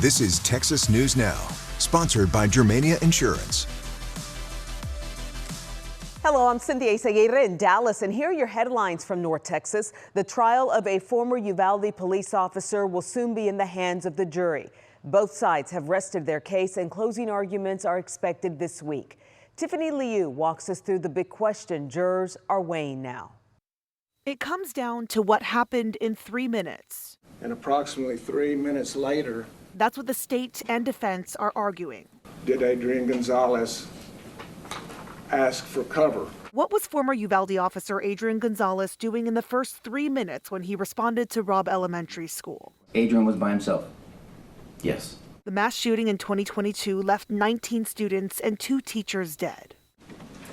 This is Texas News Now, sponsored by Germania Insurance. Hello, I'm Cynthia Izaguirre in Dallas, and here are your headlines from North Texas. The trial of a former Uvalde police officer will soon be in the hands of the jury. Both sides have rested their case, and closing arguments are expected this week. Tiffany Liu walks us through the big question jurors are weighing now. It comes down to what happened in 3 minutes. And approximately 3 minutes later, That's what the state and defense are arguing. did Adrian Gonzalez ask for cover? What was former Uvalde officer Adrian Gonzalez doing in the first 3 minutes when he responded to Robb Elementary School? Adrian was by himself. Yes. The mass shooting in 2022 left 19 students and 2 teachers dead.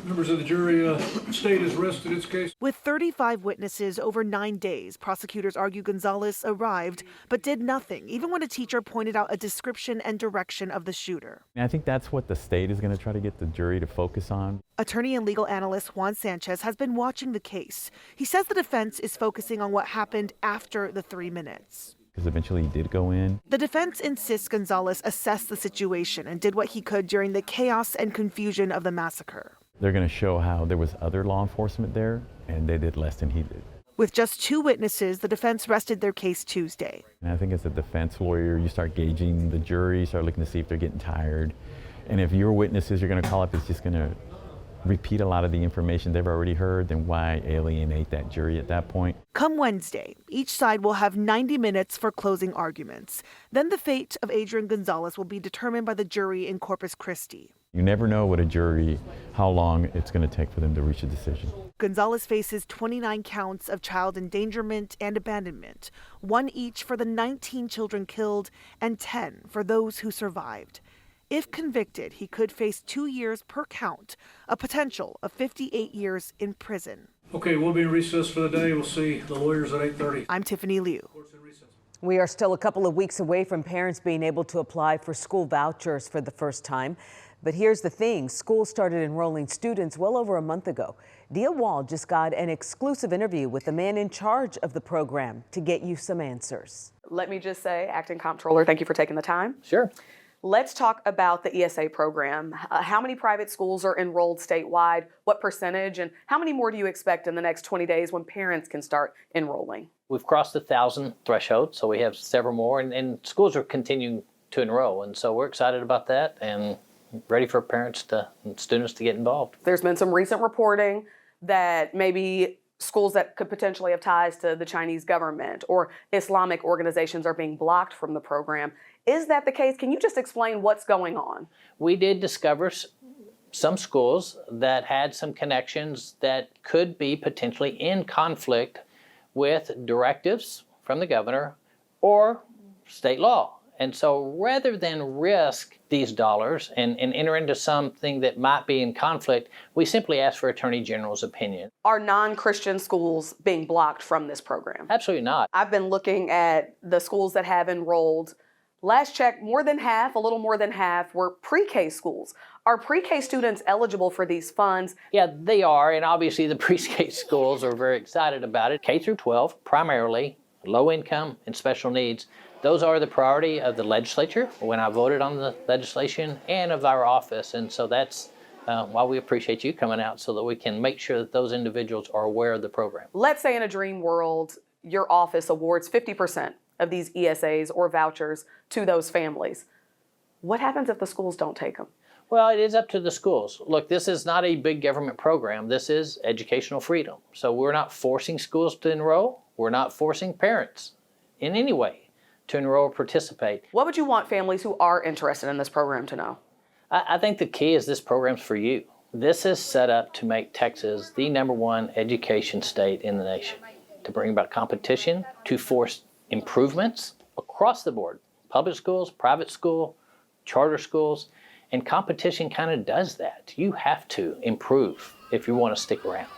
Members of the jury, state has rested its case. With 35 witnesses over 9 days, prosecutors argue Gonzalez arrived but did nothing, even when a teacher pointed out a description and direction of the shooter. I think that's what the state is going to try to get the jury to focus on. Attorney and legal analyst Juan Sanchez has been watching the case. He says the defense is focusing on what happened after the 3 minutes. Because eventually he did go in. The defense insists Gonzalez assessed the situation and did what he could during the chaos and confusion of the massacre. They're going to show how there was other law enforcement there, and they did less than he did. With just 2 witnesses, the defense rested their case Tuesday. And I think as a defense lawyer, you start gauging the jury, start looking to see if they're getting tired. And if your witnesses you're going to call up is just going to repeat a lot of the information they've already heard, then why alienate that jury at that point? Come Wednesday, each side will have 90 minutes for closing arguments. Then the fate of Adrian Gonzalez will be determined by the jury in Corpus Christi. You never know what a jury, how long it's going to take for them to reach a decision. Gonzalez faces 29 counts of child endangerment and abandonment, 1 each for the 19 children killed and 10 for those who survived. If convicted, he could face 2 years per count, a potential of 58 years in prison. Okay, we'll be in recess for the day. We'll see the lawyers at 8:30. I'm Tiffany Liu. We are still a couple of weeks away from parents being able to apply for school vouchers for the first time. But here's the thing, school started enrolling students well over a month ago. Dia Wall just got an exclusive interview with the man in charge of the program to get you some answers. Let me just say, Acting Comptroller, thank you for taking the time. Sure. Let's talk about the ESA program. How many private schools are enrolled statewide? What percentage? And how many more do you expect in the next 20 days when parents can start enrolling? We've crossed the 1,000 threshold, so we have several more, and schools are continuing to enroll. And so we're excited about that and ready for parents and students to get involved. There's been some recent reporting that maybe schools that could potentially have ties to the Chinese government or Islamic organizations are being blocked from the program. Is that the case? Can you just explain what's going on? We did discover some schools that had some connections that could be potentially in conflict with directives from the governor or state law. And so rather than risk these dollars and enter into something that might be in conflict, we simply ask for Attorney General's opinion. Are non-Christian schools being blocked from this program? Absolutely not. I've been looking at the schools that have enrolled. Last check, more than half, a little more than half, were pre-K schools. Are pre-K students eligible for these funds? Yeah, they are, and obviously the pre-K schools are very excited about it. K through 12, primarily, low income and special needs. Those are the priority of the legislature when I voted on the legislation and of our office. And so that's why we appreciate you coming out so that we can make sure that those individuals are aware of the program. Let's say in a dream world, your office awards 50% of these ESAs or vouchers to those families. What happens if the schools don't take them? Well, it is up to the schools. Look, this is not a big government program. This is educational freedom. So we're not forcing schools to enroll. We're not forcing parents in any way to enroll or participate. What would you want families who are interested in this program to know? I think the key is this program's for you. This is set up to make Texas the #1 education state in the nation, to bring about competition, to force improvements across the board, public schools, private school, charter schools, and competition kind of does that. You have to improve if you want to stick around.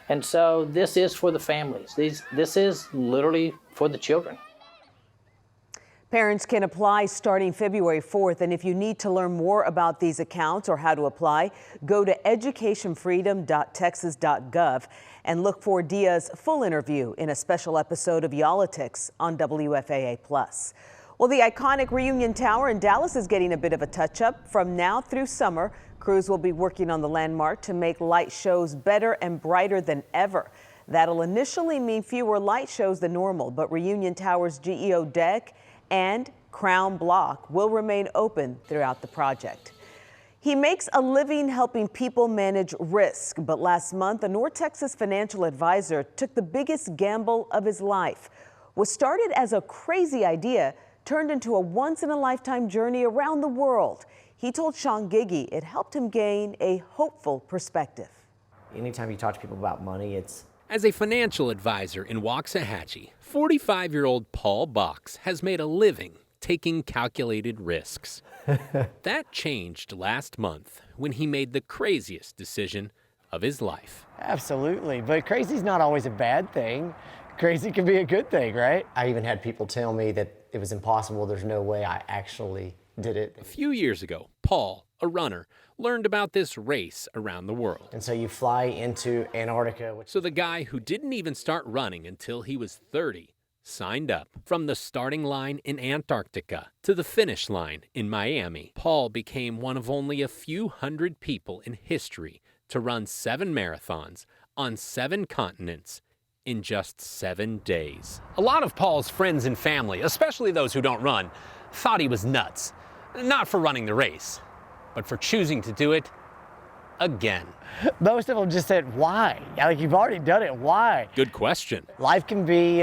And so this is for the families. This is literally for the children. Parents can apply starting February 4th, and if you need to learn more about these accounts or how to apply, go to educationfreedom.texas.gov and look for Dia's full interview in a special episode of Y'all-itics on WFAA+. Well, the iconic Reunion Tower in Dallas is getting a bit of a touch-up. From now through summer, crews will be working on the landmark to make light shows better and brighter than ever. That'll initially mean fewer light shows than normal, but Reunion Tower's GEO deck and Crown Block will remain open throughout the project. He makes a living helping people manage risk, but last month, a North Texas financial advisor took the biggest gamble of his life. What started as a crazy idea turned into a once-in-a-lifetime journey around the world. He told Sean Giggy it helped him gain a hopeful perspective. Anytime you talk to people about money, it's... As a financial advisor in Waxahachie, 45-year-old Paul Box has made a living taking calculated risks. That changed last month when he made the craziest decision of his life. Absolutely, but crazy's not always a bad thing. Crazy can be a good thing, right? I even had people tell me that it was impossible, there's no way I actually did it. A few years ago, Paul, a runner, learned about this race around the world. And so you fly into Antarctica. So the guy who didn't even start running until he was 30 signed up. From the starting line in Antarctica to the finish line in Miami, Paul became one of only a few hundred people in history to run 7 marathons on 7 continents in just 7 days. A lot of Paul's friends and family, especially those who don't run, thought he was nuts. Not for running the race, but for choosing to do it again. Most of them just said, why? Like, you've already done it, why? Good question. Life can be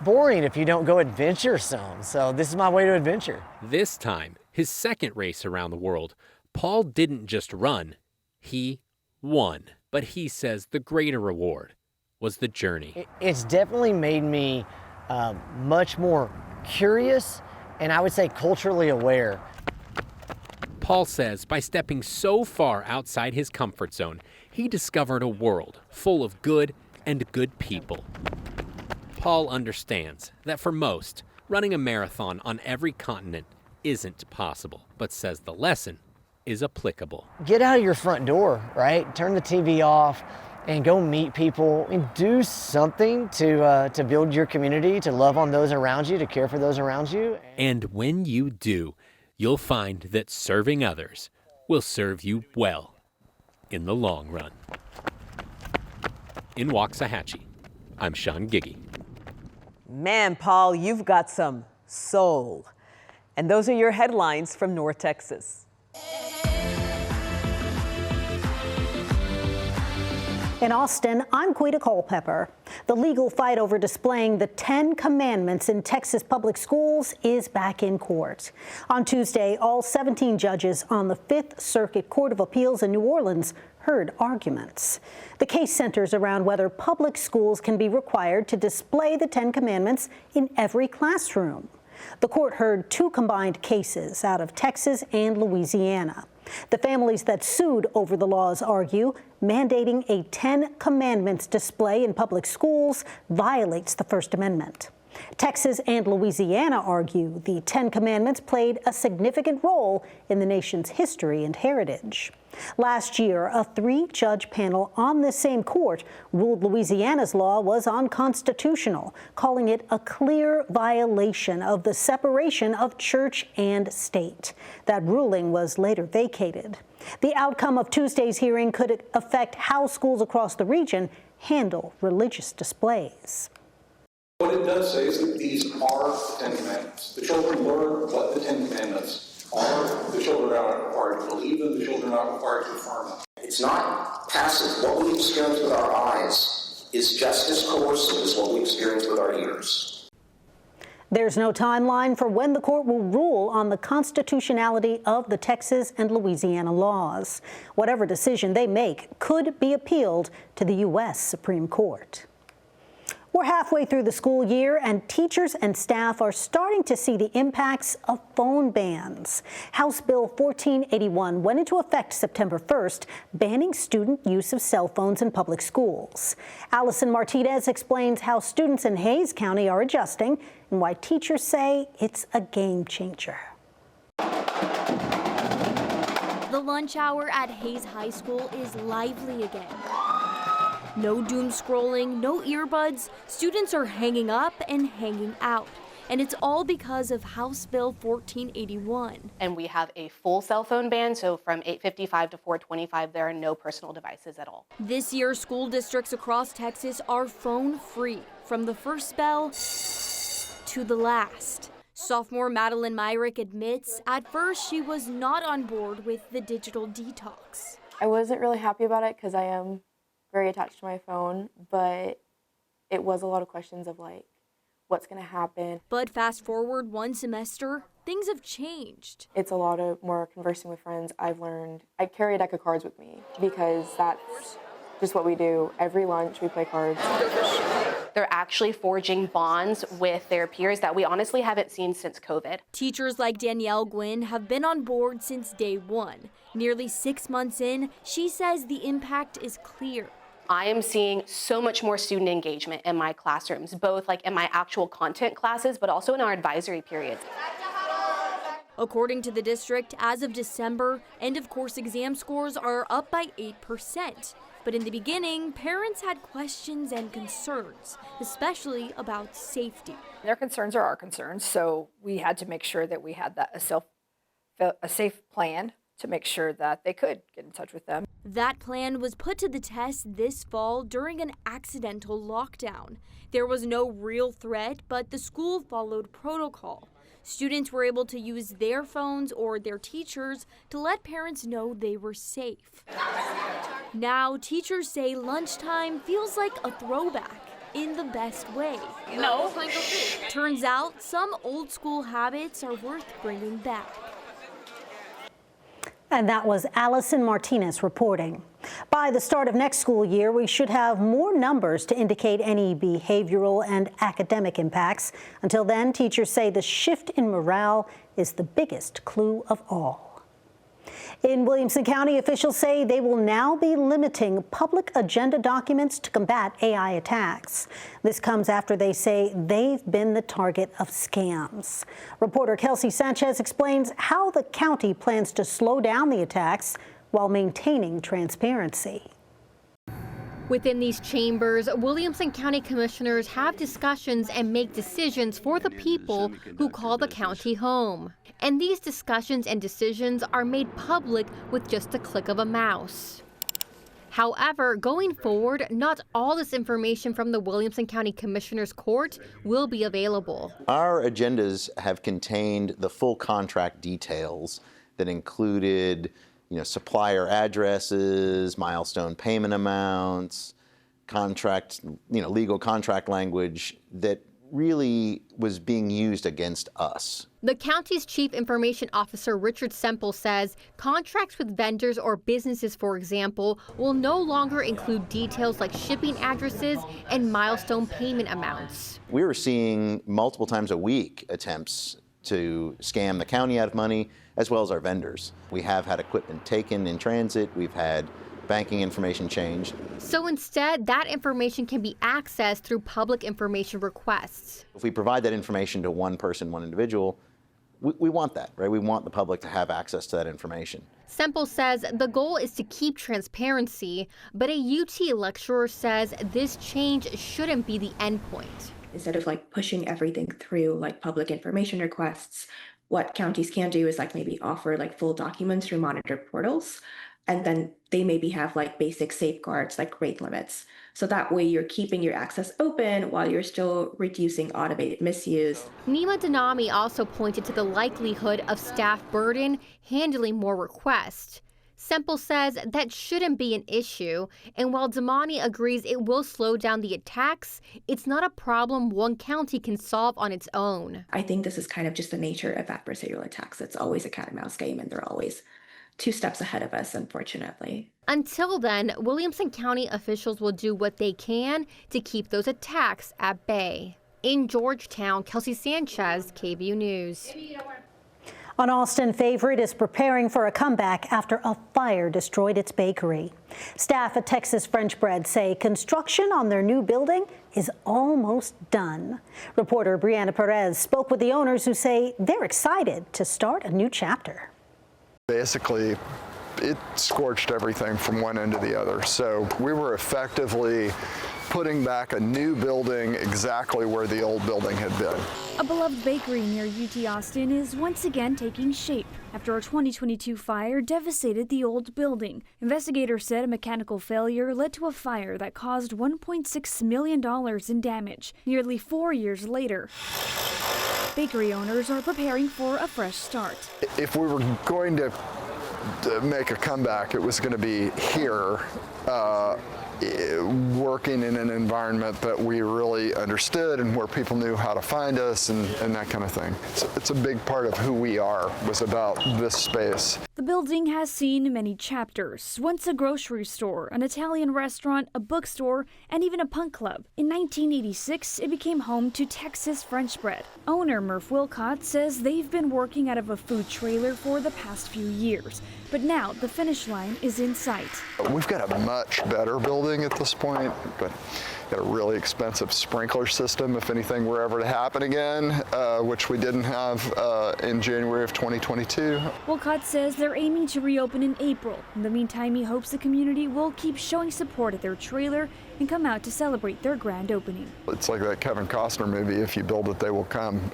boring if you don't go adventure some, so this is my way to adventure. This time, his second race around the world, Paul didn't just run, he won. But he says the greater reward was the journey. It's definitely made me much more curious and I would say culturally aware. Paul says by stepping so far outside his comfort zone, he discovered a world full of good and good people. Paul understands that for most, running a marathon on every continent isn't possible, but says the lesson is applicable. Get out of your front door, right? Turn the TV off and go meet people and do something to build your community, to love on those around you, to care for those around you. And when you do, you'll find that serving others will serve you well in the long run. In Waxahachie, I'm Sean Giggy. Man, Paul, you've got some soul. And those are your headlines from North Texas. In Austin, I'm Quita Culpepper. The legal fight over displaying the 10 Commandments in Texas public schools is back in court. On Tuesday, all 17 judges on the 5th Circuit Court of Appeals in New Orleans heard arguments. The case centers around whether public schools can be required to display the 10 Commandments in every classroom. The court heard 2 combined cases out of Texas and Louisiana. The families that sued over the laws argue mandating a 10 Commandments display in public schools violates the First Amendment. Texas and Louisiana argue the 10 Commandments played a significant role in the nation's history and heritage. Last year, a 3-judge panel on this same court ruled Louisiana's law was unconstitutional, calling it a clear violation of the separation of church and state. That ruling was later vacated. The outcome of Tuesday's hearing could affect how schools across the region handle religious displays. What it does say is that these are the 10 Commandments. The children learn what the 10 Commandments are. The children are not required to believe them. The children are not required to affirm them. It's not passive. What we experience with our eyes is just as coercive as what we experience with our ears. There's no timeline for when the court will rule on the constitutionality of the Texas and Louisiana laws. Whatever decision they make could be appealed to the U.S. Supreme Court. We're halfway through the school year, and teachers and staff are starting to see the impacts of phone bans. House Bill 1481 went into effect September 1st, banning student use of cell phones in public schools. Allison Martinez explains how students in Hays County are adjusting and why teachers say it's a game changer. The lunch hour at Hays High School is lively again. No doom scrolling, no earbuds. Students are hanging up and hanging out. And it's all because of House Bill 1481. And we have a full cell phone ban, so from 855 to 425, there are no personal devices at all. This year, school districts across Texas are phone-free, from the first bell to the last. Sophomore Madeline Myrick admits at first she was not on board with the digital detox. I wasn't really happy about it because I am very attached to my phone, but it was a lot of questions of like, what's going to happen? But fast forward one semester, things have changed. It's a lot of more conversing with friends. I've learned, I carry a deck of cards with me because that's just what we do. Every lunch we play cards. They're actually forging bonds with their peers that we honestly haven't seen since COVID. Teachers like Danielle Gwynn have been on board since day one. Nearly 6 months in, she says the impact is clear. I am seeing so much more student engagement in my classrooms, both like in my actual content classes, but also in our advisory periods. According to the district, as of December, end of course exam scores are up by 8%. But in the beginning, parents had questions and concerns, especially about safety. Their concerns are our concerns, so we had to make sure that we had that a safe plan to make sure that they could get in touch with them. That plan was put to the test this fall during an accidental lockdown. There was no real threat, but the school followed protocol. Students were able to use their phones or their teachers to let parents know they were safe. Now, teachers say lunchtime feels like a throwback in the best way. No. Turns out some old school habits are worth bringing back. And that was Allison Martinez reporting. By the start of next school year, we should have more numbers to indicate any behavioral and academic impacts. Until then, teachers say the shift in morale is the biggest clue of all. In Williamson County, officials say they will now be limiting public agenda documents to combat AI attacks. This comes after they say they've been the target of scams. Reporter Kelsey Sanchez explains how the county plans to slow down the attacks while maintaining transparency. Within these chambers, Williamson County commissioners have discussions and make decisions for the people who call the county home. And these discussions and decisions are made public with just a click of a mouse. However, going forward, not all this information from the Williamson County Commissioners Court will be available. Our agendas have contained the full contract details that included supplier addresses, milestone payment amounts, contract, legal contract language that really was being used against us. The county's chief information officer, Richard Semple, says contracts with vendors or businesses, for example, will no longer include details like shipping addresses and milestone payment amounts. We were seeing multiple times a week attempts to scam the county out of money, as well as our vendors. We have had equipment taken in transit. We've had banking information changed. So instead, that information can be accessed through public information requests. If we provide that information to one person, one individual, we want that, right? We want the public to have access to that information. Semple says the goal is to keep transparency, but a UT lecturer says this change shouldn't be the end point. Instead of pushing everything through public information requests, what counties can do is maybe offer full documents through monitored portals, and then they maybe have basic safeguards like rate limits. So that way you're keeping your access open while you're still reducing automated misuse. Nima Danami also pointed to the likelihood of staff burden handling more requests. Semple says that shouldn't be an issue, and while Damani agrees it will slow down the attacks, it's not a problem one county can solve on its own. I think this is kind of just the nature of adversarial attacks. It's always a cat and mouse game, and they're always 2 steps ahead of us, unfortunately. Until then, Williamson County officials will do what they can to keep those attacks at bay. In Georgetown, Kelsey Sanchez, KVUE News. An Austin favorite is preparing for a comeback after a fire destroyed its bakery. Staff at Texas French Bread say construction on their new building is almost done. Reporter Brianna Perez spoke with the owners who say they're excited to start a new chapter. Basically, it scorched everything from one end to the other. So we were effectively putting back a new building exactly where the old building had been. A beloved bakery near UT Austin is once again taking shape after a 2022 fire devastated the old building. Investigators said a mechanical failure led to a fire that caused $1.6 million in damage nearly 4 years later. Bakery owners are preparing for a fresh start. If we were going to make a comeback, it was going to be here, working in an environment that we really understood and where people knew how to find us and that kind of thing. It's a big part of who we are, was about this space. The building has seen many chapters. Once a grocery store, an Italian restaurant, a bookstore, and even a punk club. In 1986, it became home to Texas French bread. Owner Murph Wilcott says they've been working out of a food trailer for the past few years. But now the finish line is in sight. We've got a much better building at this point, but got a really expensive sprinkler system if anything were ever to happen again, which we didn't have in January of 2022. Wilcott says they're aiming to reopen in April. In the meantime, he hopes the community will keep showing support at their trailer and come out to celebrate their grand opening. It's like that Kevin Costner movie, if you build it, they will come.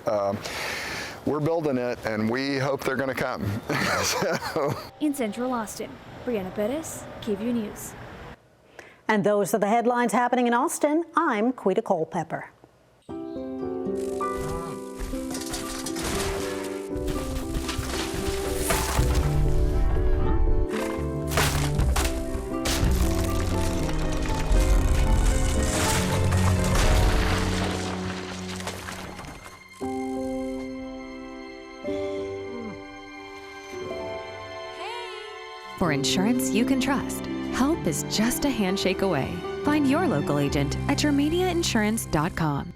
We're building it, and we hope they're going to come. In Central Austin, Brianna Perez, KVUE News. And those are the headlines happening in Austin. I'm Quita Culpepper. For insurance you can trust, help is just a handshake away. Find your local agent at germaniainsurance.com.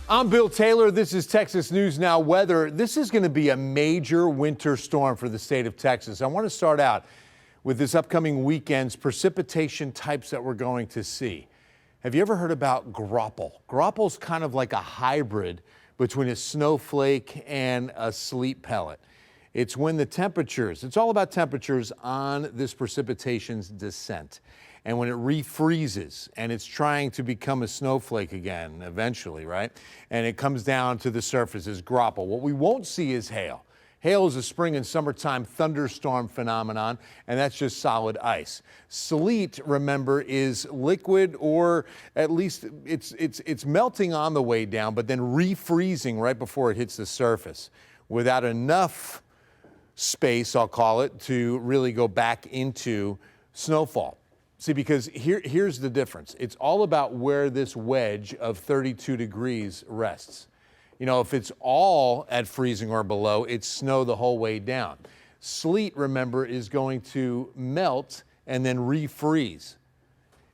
I'm Bill Taylor. This is Texas News Now weather. This is going to be a major winter storm for the state of Texas. I want to start out with this upcoming weekend's precipitation types that we're going to see. Have you ever heard about graupel? Graupel's kind of like a hybrid between a snowflake and a sleet pellet. It's when the temperatures, it's all about temperatures on this precipitation's descent. And when it refreezes and it's trying to become a snowflake again eventually, right? And it comes down to the surface as graupel. What we won't see is hail. Hail is a spring and summertime thunderstorm phenomenon, and that's just solid ice. Sleet, remember, is liquid, or at least it's melting on the way down, but then refreezing right before it hits the surface without enough space, I'll call it, to really go back into snowfall. See, because here's the difference. It's all about where this wedge of 32 degrees rests. You know, if it's all at freezing or below, it's snow the whole way down. Sleet, remember, is going to melt and then refreeze.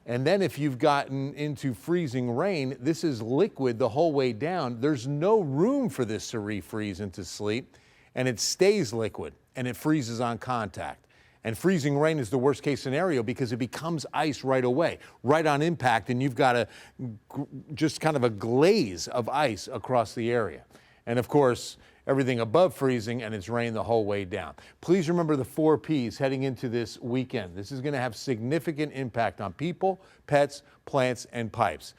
And then if you've gotten into freezing rain, this is liquid the whole way down. There's no room for this to refreeze into sleet, and it stays liquid, and it freezes on contact. And freezing rain is the worst case scenario because it becomes ice right away, right on impact, and you've got just kind of a glaze of ice across the area. And of course, everything above freezing, and it's rain the whole way down. Please remember the 4 Ps heading into this weekend. This is going to have significant impact on people, pets, plants, and pipes.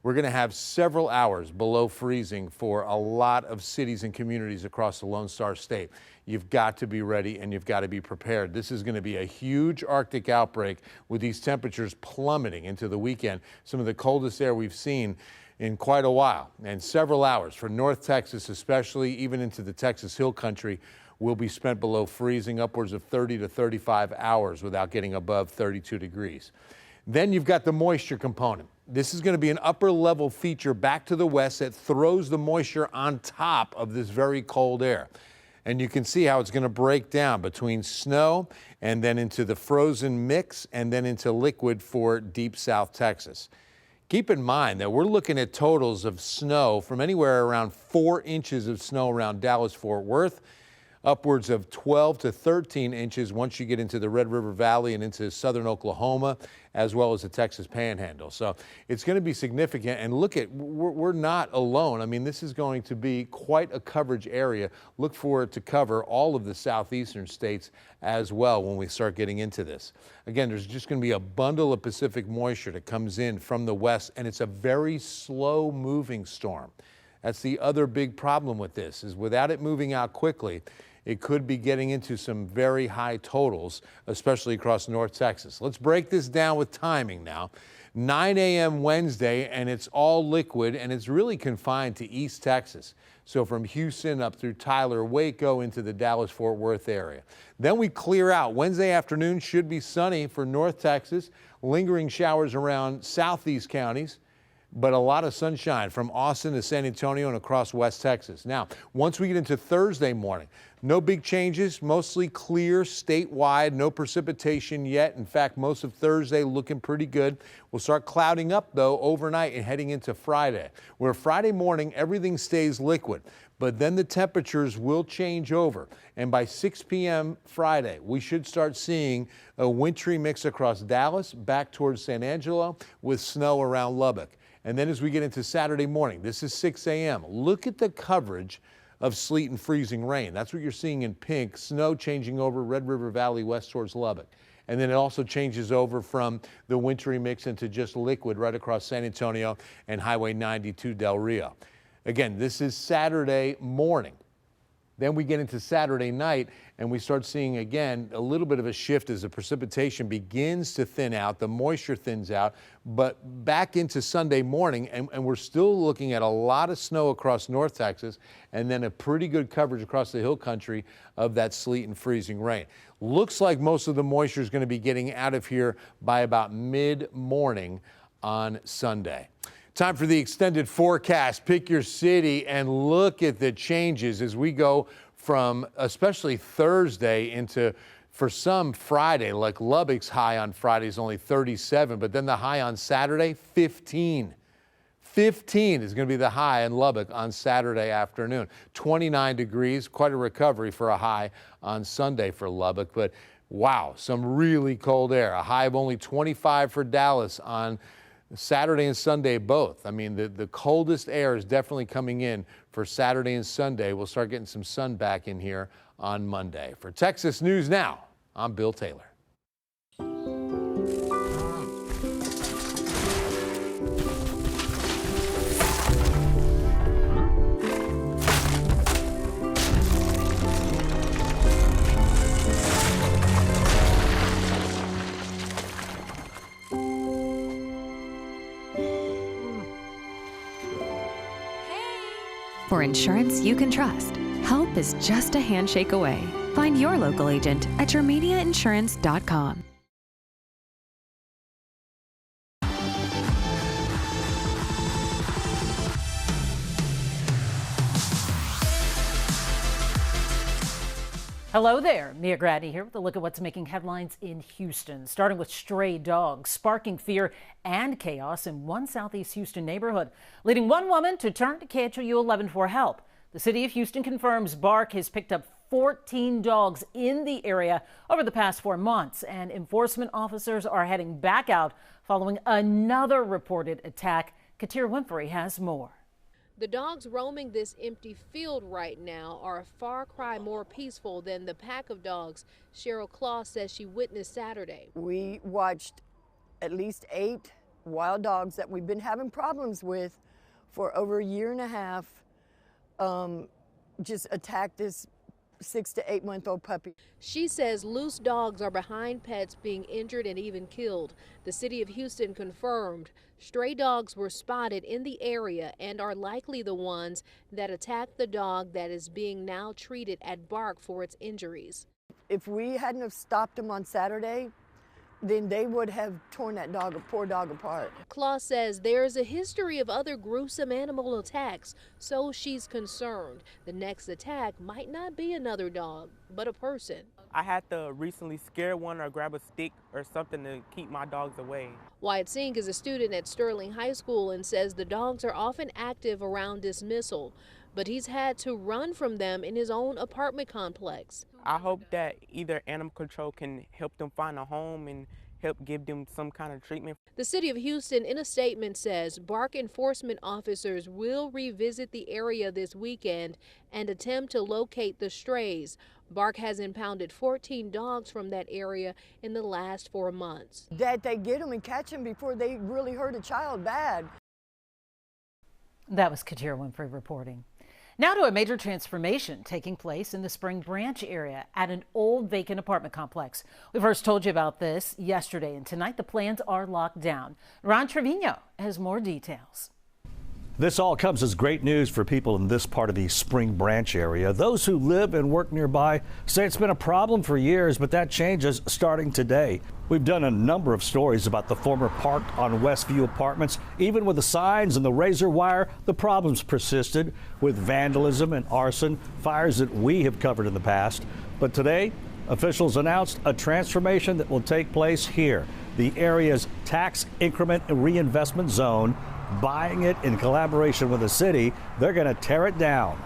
We're going to have several hours below freezing for a lot of cities and communities across the Lone Star State. You've got to be ready and you've got to be prepared. This is going to be a huge Arctic outbreak with these temperatures plummeting into the weekend. Some of the coldest air we've seen in quite a while, and several hours for North Texas, especially even into the Texas Hill Country, will be spent below freezing, upwards of 30 to 35 hours without getting above 32 degrees. Then you've got the moisture component. This is going to be an upper level feature back to the west that throws the moisture on top of this very cold air. And you can see how it's going to break down between snow and then into the frozen mix and then into liquid for deep South Texas. Keep in mind that we're looking at totals of snow from anywhere around 4 inches of snow around Dallas-Fort Worth upwards of 12 to 13 inches once you get into the Red River Valley and into southern Oklahoma, as well as the Texas Panhandle. So it's going to be significant. And look at, we're not alone. I mean, this is going to be quite a coverage area. Look for it to cover all of the southeastern states as well when we start getting into this. Again, there's just going to be a bundle of Pacific moisture that comes in from the west, and it's a very slow moving storm. That's the other big problem with this, is without it moving out quickly, it could be getting into some very high totals, especially across North Texas. Let's break this down with timing now. 9 a.m. Wednesday, and it's all liquid, and it's really confined to East Texas. So from Houston up through Tyler, Waco into the Dallas-Fort Worth area. Then we clear out. Wednesday afternoon should be sunny for North Texas, lingering showers around southeast counties, but a lot of sunshine from Austin to San Antonio and across West Texas. Now, once we get into Thursday morning, no big changes, mostly clear statewide, no precipitation yet. In fact, most of Thursday looking pretty good. We'll start clouding up, though, overnight and heading into Friday, where Friday morning everything stays liquid. But then the temperatures will change over. And by 6 p.m. Friday, we should start seeing a wintry mix across Dallas, back towards San Angelo, with snow around Lubbock. And then as we get into Saturday morning, this is 6 a.m. Look at the coverage of sleet and freezing rain. That's what you're seeing in pink, snow changing over Red River Valley west towards Lubbock. And then it also changes over from the wintry mix into just liquid right across San Antonio and Highway 92 Del Rio. Again, this is Saturday morning. Then we get into Saturday night and we start seeing again a little bit of a shift as the precipitation begins to thin out, the moisture thins out, but back into Sunday morning and we're still looking at a lot of snow across North Texas and then a pretty good coverage across the hill country of that sleet and freezing rain. Looks like most of the moisture is going to be getting out of here by about mid-morning on Sunday. Time for the extended forecast. Pick your city and look at the changes as we go from especially Thursday into, for some, Friday. Like Lubbock's high on Friday is only 37, but then the high on Saturday, 15. 15 is going to be the high in Lubbock on Saturday afternoon. 29 degrees, quite a recovery for a high on Sunday for Lubbock, but wow, some really cold air. A high of only 25 for Dallas on Saturday and Sunday both. I mean, the coldest air is definitely coming in for Saturday and Sunday. We'll start getting some sun back in here on Monday. For Texas News Now, I'm Bill Taylor. For insurance you can trust, help is just a handshake away. Find your local agent at yourmediainsurance.com. Hello there, Mia Grady here with a look at what's making headlines in Houston, starting with stray dogs, sparking fear and chaos in one Southeast Houston neighborhood, leading one woman to turn to KHOU 11 for help. The city of Houston confirms Bark has picked up 14 dogs in the area over the past 4 months, and enforcement officers are heading back out following another reported attack. Katir Winfrey has more. The dogs roaming this empty field right now are a far cry more peaceful than the pack of dogs Cheryl Claw says she witnessed Saturday. We watched at least 8 wild dogs that we've been having problems with for over a year and a half just attack this 6 to 8 month old puppy. She says loose dogs are behind pets being injured and even killed. The city of Houston confirmed stray dogs were spotted in the area and are likely the ones that attacked the dog that is being now treated at Bark for its injuries. If we hadn't have stopped them on Saturday, then they would have torn that poor dog apart. Claw says there's a history of other gruesome animal attacks, so she's concerned the next attack might not be another dog, but a person. I had to recently scare one or grab a stick or something to keep my dogs away. Wyatt Sink is a student at Sterling High School and says the dogs are often active around dismissal. but he's had to run from them in his own apartment complex. I hope that either animal control can help them find a home and help give them some kind of treatment. The city of Houston, in a statement, says bark enforcement officers will revisit the area this weekend and attempt to locate the strays. Bark has impounded 14 dogs from that area in the last 4 months. That they get them and catch them before they really hurt a child bad. That was Katira Winfrey reporting. Now to a major transformation taking place in the Spring Branch area at an old vacant apartment complex. We first told you about this yesterday, and tonight the plans are locked down. Ron Trevino has more details. This all comes as great news for people in this part of the Spring Branch area. Those who live and work nearby say it's been a problem for years, but that changes starting today. We've done a number of stories about the former park on Westview Apartments. Even with the signs and the razor wire, the problems persisted with vandalism and arson, fires that we have covered in the past. But today, officials announced a transformation that will take place here, the area's tax increment and reinvestment zone. Buying it in collaboration with the city, they're going to tear it down.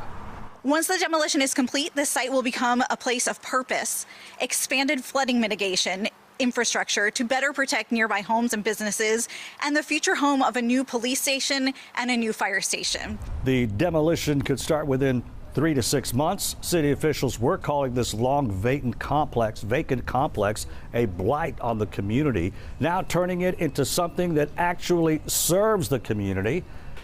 Once the demolition is complete, the site will become a place of purpose, expanded flooding mitigation infrastructure to better protect nearby homes and businesses, and the future home of a new police station and a new fire station. The demolition could start within 3 to 6 months. City officials were calling this long vacant complex a blight on the community, now turning it into something that actually serves the community.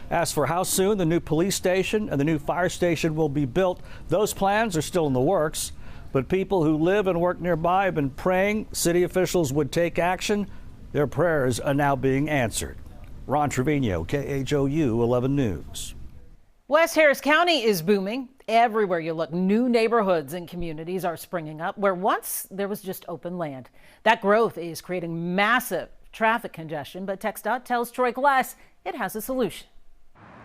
As for how soon the new police station and the new fire station will be built, those plans are still in the works. But people who live and work nearby have been praying city officials would take action. Their prayers are now being answered. Ron Trevino, KHOU 11 News. West Harris County is booming. Everywhere you look, new neighborhoods and communities are springing up where once there was just open land. That growth is creating massive traffic congestion, but TxDOT tells Troy Glass it has a solution.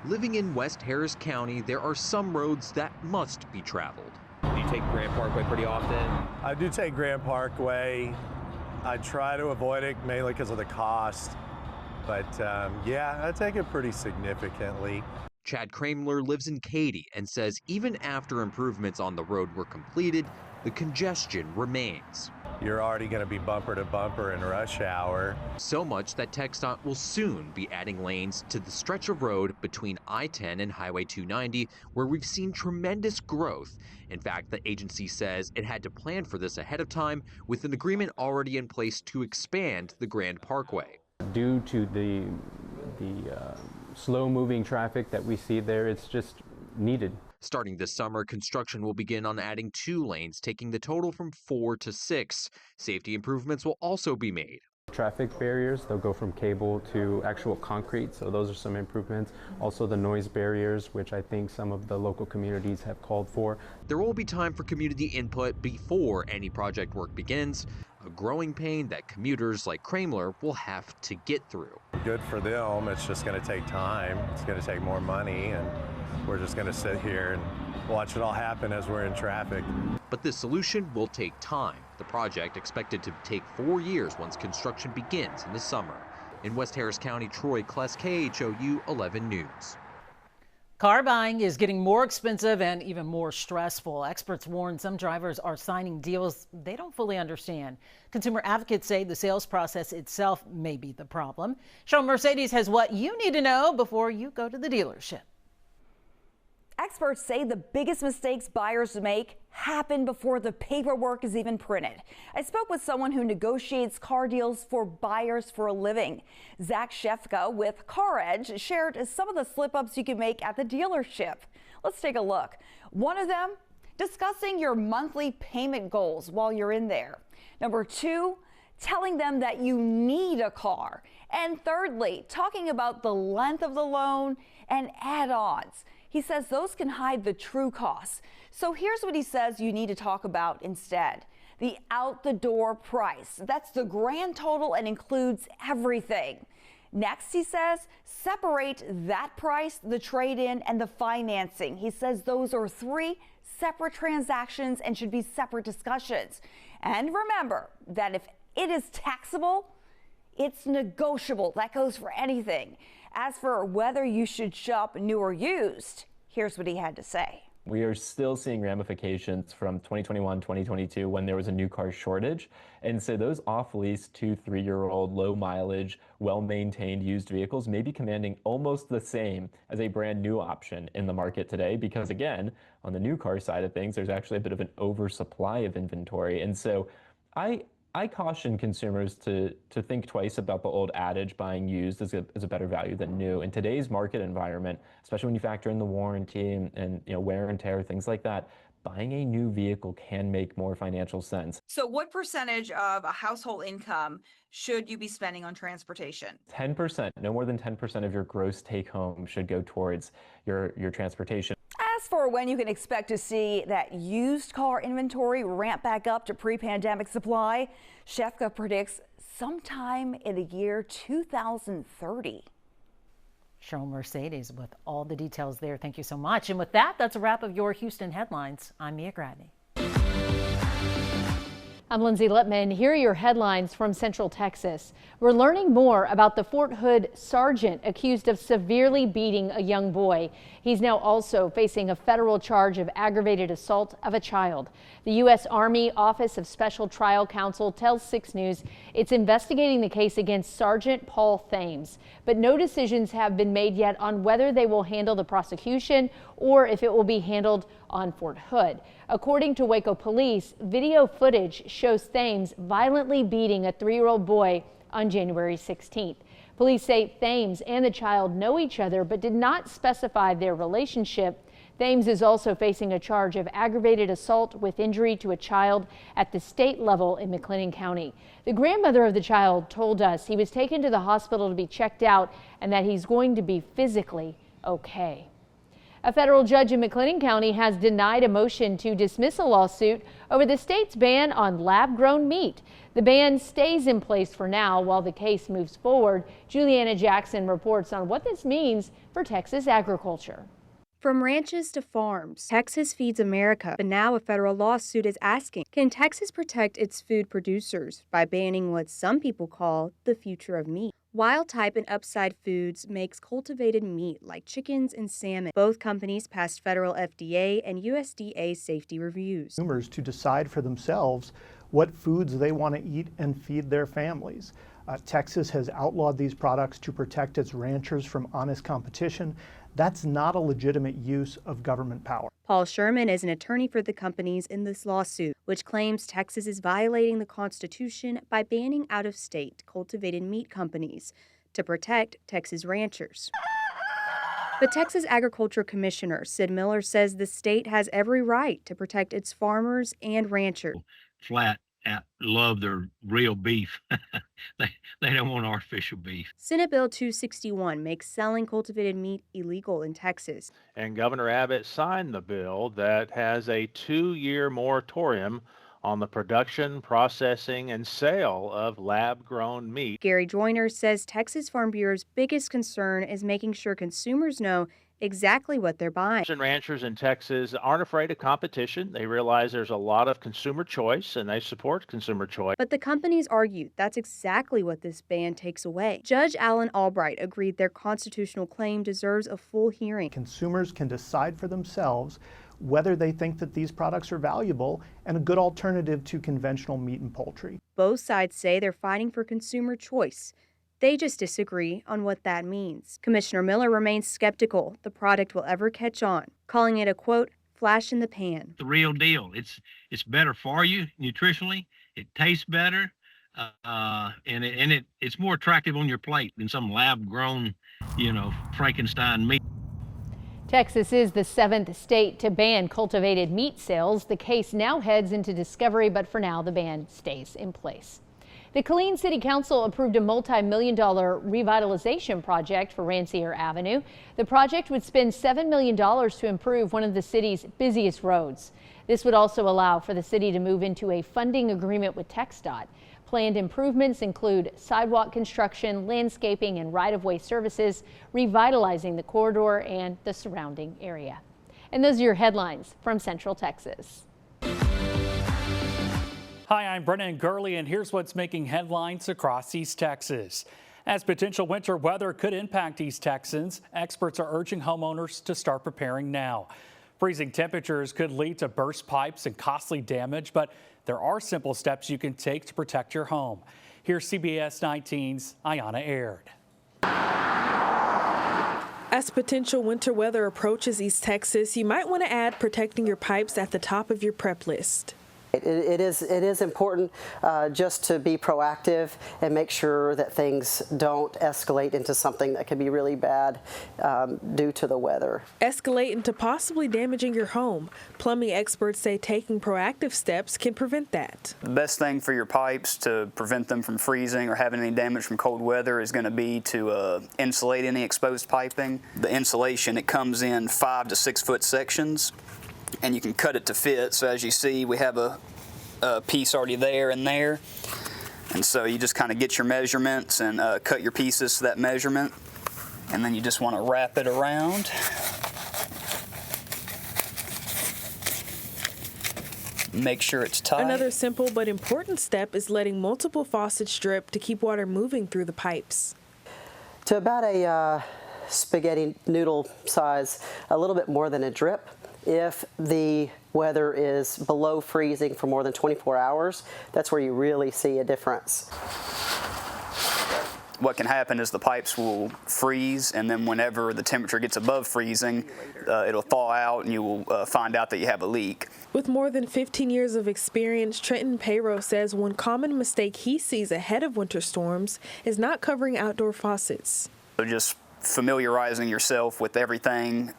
Living in West Harris County, there are some roads that must be traveled. Do you take Grand Parkway pretty often? I do take Grand Parkway. I try to avoid it mainly because of the cost, but yeah, I take it pretty significantly. Chad Kraemler lives in Katy and says even after improvements on the road were completed, the congestion remains. You're already going to be bumper to bumper in rush hour. So much that TxDOT will soon be adding lanes to the stretch of road between I-10 and Highway 290, where we've seen tremendous growth. In fact, the agency says it had to plan for this ahead of time with an agreement already in place to expand the Grand Parkway. Due to the slow-moving traffic that we see there, it's just needed. Starting this summer, construction will begin on adding 2 lanes, taking the total from 4 to 6. Safety improvements will also be made. Traffic barriers, they'll go from cable to actual concrete, so those are some improvements. Also the noise barriers, which I think some of the local communities have called for. There will be time for community input before any project work begins, a growing pain that commuters like Kraemler will have to get through. Good for them, it's just going to take time, it's going to take more money, and we're just going to sit here and watch it all happen as we're in traffic. But this solution will take time. The project expected to take 4 years once construction begins in the summer. In West Harris County, Troy Kless, KHOU 11 News. Car buying is getting more expensive and even more stressful. Experts warn some drivers are signing deals they don't fully understand. Consumer advocates say the sales process itself may be the problem. Sean Mercedes has what you need to know before you go to the dealership. Experts say the biggest mistakes buyers make happen before the paperwork is even printed. I spoke with someone who negotiates car deals for buyers for a living. Zach Shefka with Car Edge shared some of the slip-ups you can make at the dealership. Let's take a look. One of them, discussing your monthly payment goals while you're in there. Number 2, telling them that you need a car. And thirdly, talking about the length of the loan and add-ons. He says those can hide the true costs. So here's what he says you need to talk about instead. The out-the-door price. That's the grand total and includes everything. Next, he says, separate that price, the trade-in, and the financing. He says those are 3 separate transactions and should be separate discussions. And remember that if it is taxable, it's negotiable. That goes for anything. As for whether you should shop new or used, Here's what he had to say. We are still seeing ramifications from 2021, 2022 when there was a new car shortage. And so those off-lease 2-3-year-old, low mileage, well-maintained used vehicles may be commanding almost the same as a brand new option in the market today because, again, on the new car side of things, there's actually a bit of an oversupply of inventory. And so I caution consumers to think twice about the old adage buying used is a better value than new. In today's market environment, especially when you factor in the warranty and wear and tear, things like that, buying a new vehicle can make more financial sense. So what percentage of a household income should you be spending on transportation? 10%, no more than 10% of your gross take home should go towards your transportation. As for when you can expect to see that used car inventory ramp back up to pre-pandemic supply, Shefka predicts sometime in the year 2030. Cheryl Mercedes with all the details there. Thank you so much. And with that, that's a wrap of your Houston headlines. I'm Mia Gradney. I'm Lindsay Lippman. Here are your headlines from Central Texas. We're learning more about the Fort Hood sergeant accused of severely beating a young boy. He's now also facing a federal charge of aggravated assault of a child. The U.S. Army Office of Special Trial Counsel tells 6 News it's investigating the case against Sergeant Paul Thames, but no decisions have been made yet on whether they will handle the prosecution or if it will be handled on Fort Hood. According to Waco police, video footage shows Thames violently beating a 3-year-old boy on January 16th. Police say Thames and the child know each other but did not specify their relationship. Thames is also facing a charge of aggravated assault with injury to a child at the state level in McLennan County. The grandmother of the child told us he was taken to the hospital to be checked out and that he's going to be physically okay. A federal judge in McLennan County has denied a motion to dismiss a lawsuit over the state's ban on lab-grown meat. The ban stays in place for now while the case moves forward. Juliana Jackson reports on what this means for Texas agriculture. From ranches to farms, Texas feeds America, but now a federal lawsuit is asking, can Texas protect its food producers by banning what some people call the future of meat? Wild Type and Upside Foods makes cultivated meat like chickens and salmon. Both companies passed federal FDA and USDA safety reviews. Consumers to decide for themselves what foods they want to eat and feed their families. Texas has outlawed these products to protect its ranchers from honest competition. That's not a legitimate use of government power. Paul Sherman is an attorney for the companies in this lawsuit, which claims Texas is violating the Constitution by banning out-of-state cultivated meat companies to protect Texas ranchers. But Texas Agriculture Commissioner Sid Miller says the state has every right to protect its farmers and ranchers. Flat out love their real beef. They don't want artificial beef. Senate Bill 261 makes selling cultivated meat illegal in Texas. And Governor Abbott signed the bill that has a 2-year moratorium on the production, processing, and sale of lab-grown meat. Gary Joyner says Texas Farm Bureau's biggest concern is making sure consumers know exactly what they're buying. Ranchers in Texas aren't afraid of competition. They realize there's a lot of consumer choice and they support consumer choice. But the companies argue that's exactly what this ban takes away. Judge Alan Albright agreed their constitutional claim deserves a full hearing. Consumers can decide for themselves whether they think that these products are valuable and a good alternative to conventional meat and poultry. Both sides say they're fighting for consumer choice. They just disagree on what that means. Commissioner Miller remains skeptical the product will ever catch on, calling it a, quote, flash in the pan. The real deal. It's better for you nutritionally. It tastes better, and it's more attractive on your plate than some lab-grown, Frankenstein meat. Texas is the 7th state to ban cultivated meat sales. The case now heads into discovery, but for now the ban stays in place. The Killeen City Council approved a multi-million-dollar revitalization project for Rancière Avenue. The project would spend $7 million to improve one of the city's busiest roads. This would also allow for the city to move into a funding agreement with TxDOT. Planned improvements include sidewalk construction, landscaping, and right-of-way services, revitalizing the corridor and the surrounding area. And those are your headlines from Central Texas. Hi, I'm Brennan Gurley, and here's what's making headlines across East Texas. As potential winter weather could impact East Texans, experts are urging homeowners to start preparing now. Freezing temperatures could lead to burst pipes and costly damage, but there are simple steps you can take to protect your home. Here's CBS 19's Ayana Aird. As potential winter weather approaches East Texas, you might want to add protecting your pipes at the top of your prep list. It is important just to be proactive and make sure that things don't escalate into something that could be really bad due to the weather. Escalate into possibly damaging your home. Plumbing experts say taking proactive steps can prevent that. The best thing for your pipes to prevent them from freezing or having any damage from cold weather is going to be to insulate any exposed piping. The insulation, it comes in 5 to 6 foot sections, and you can cut it to fit. So as you see, we have a piece already there and there. And so you just kind of get your measurements and cut your pieces to that measurement. And then you just want to wrap it around. Make sure it's tight. Another simple but important step is letting multiple faucets drip to keep water moving through the pipes. To about a spaghetti noodle size, a little bit more than a drip. If the weather is below freezing for more than 24 hours, that's where you really see a difference. What can happen is the pipes will freeze, and then whenever the temperature gets above freezing, it'll thaw out and you will find out that you have a leak. With more than 15 years of experience, Trenton Payro says one common mistake he sees ahead of winter storms is not covering outdoor faucets. So just familiarizing yourself with everything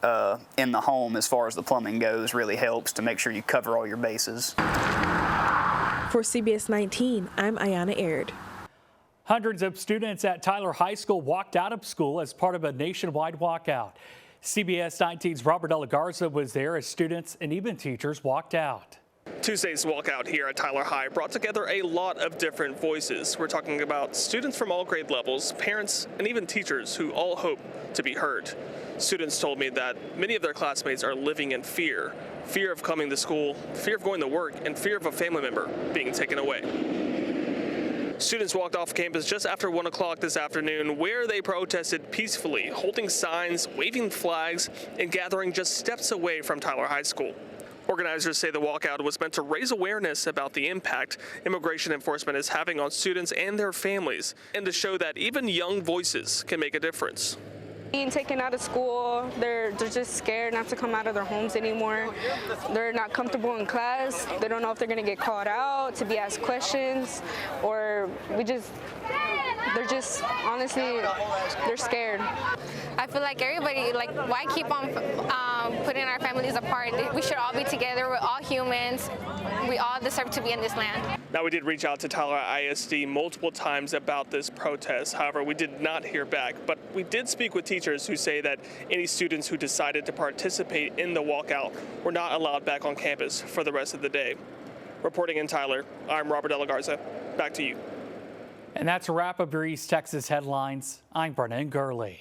in the home as far as the plumbing goes really helps to make sure you cover all your bases. For CBS 19, I'm Ayana Aird. Hundreds of students at Tyler High School walked out of school as part of a nationwide walkout. CBS 19's Robert De La Garza was there as students and even teachers walked out. Tuesday's walkout here at Tyler High brought together a lot of different voices. We're talking about students from all grade levels, parents, and even teachers who all hope to be heard. Students told me that many of their classmates are living in fear of coming to school, fear of going to work, and fear of a family member being taken away. Students walked off campus just after 1 o'clock this afternoon, where they protested peacefully, holding signs, waving flags, and gathering just steps away from Tyler High School. Organizers say the walkout was meant to raise awareness about the impact immigration enforcement is having on students and their families, and to show that even young voices can make a difference. Being taken out of school, they're just scared not to come out of their homes anymore. They're not comfortable in class. They don't know if they're going to get called out, to be asked questions, or they're just, honestly, they're scared. I feel like everybody, why keep on putting our families apart? We should all be together. We're all humans. We all deserve to be in this land. Now, we did reach out to Tyler ISD multiple times about this protest. However, we did not hear back, but we did speak with teachers who say that any students who decided to participate in the walkout were not allowed back on campus for the rest of the day. Reporting in Tyler, I'm Robert De La Garza. Back to you. And that's a wrap of your East Texas headlines. I'm Brennan Gurley.